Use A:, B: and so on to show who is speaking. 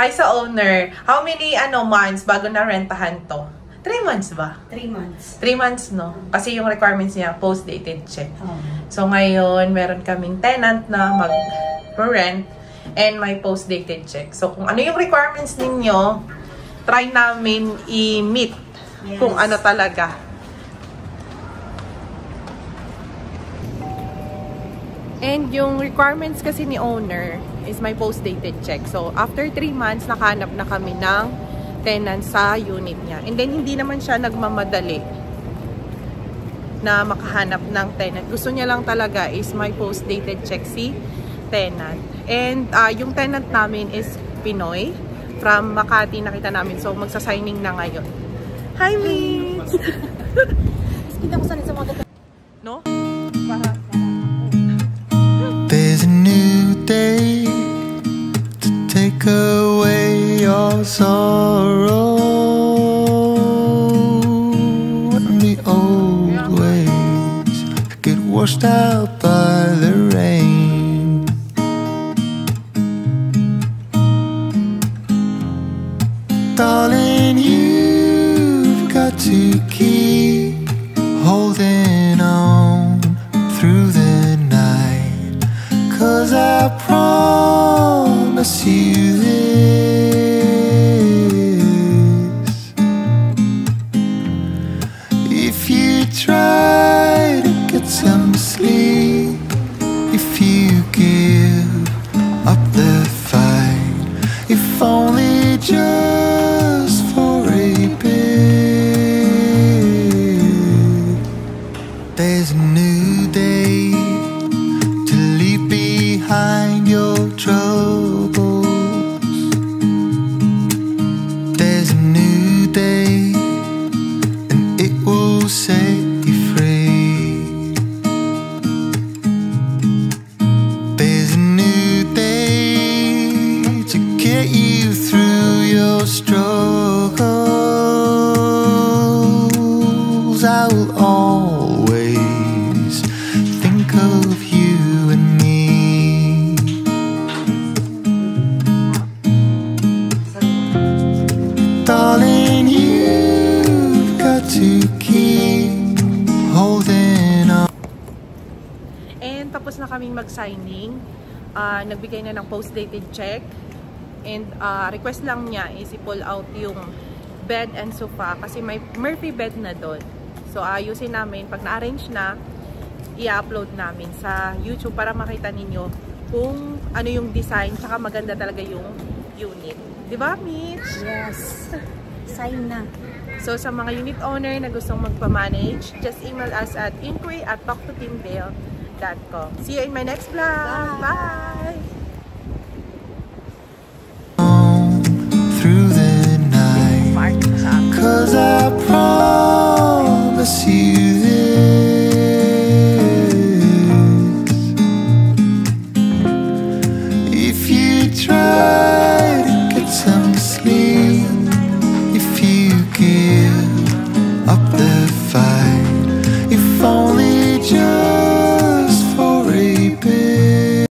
A: Hi sa owner. How many months bago na rentahan to? 3 months ba?
B: 3 months.
A: 3 months, no? Kasi yung requirements niya, post-dated check. So, ngayon, meron kaming tenant na mag-rent and may post-dated check. So, kung ano yung requirements ninyo, try namin i-meet kung ano talaga. And yung requirements kasi ni owner is may post-dated check. So, after 3 months, nakahanap na kami ng tenant sa unit niya. And then, hindi naman siya nagmamadali na makahanap ng tenant. Gusto niya lang talaga is may post-dated check si tenant. And yung tenant namin is Pinoy. From Makati, nakita namin. So, magsa-signing na ngayon. Hi, Mitch!
B: Kita ko sanay sa mga
A: no?
C: There's a new day to take away your sorrow, and the old ways get washed out by the rain. Darling, you've got to keep holding on through the night, 'cause I promise you this: if you try to get some sleep, if you give up the fight, if only just for a bit, there's a new day to leave behind your troubles. There's a new day, and it will set you free. There's a new day to get you through your struggles. I will always think of you and me. Darling, you've got to keep holding on.
A: And tapos na kaming mag-signing. Nagbigay na ng post-dated check. And request lang niya is i-pull out yung bed and sofa kasi may Murphy bed na doon. So ayusin namin. Pag na-arrange na, i-upload namin sa YouTube para makita ninyo kung ano yung design tsaka maganda talaga yung unit. Diba, Mitch?
B: Yes. Sign na.
A: So sa mga unit owner na gustong magpa-manage, just email us at inquiry@talktoteamdale.com. See you in my next vlog. Bye!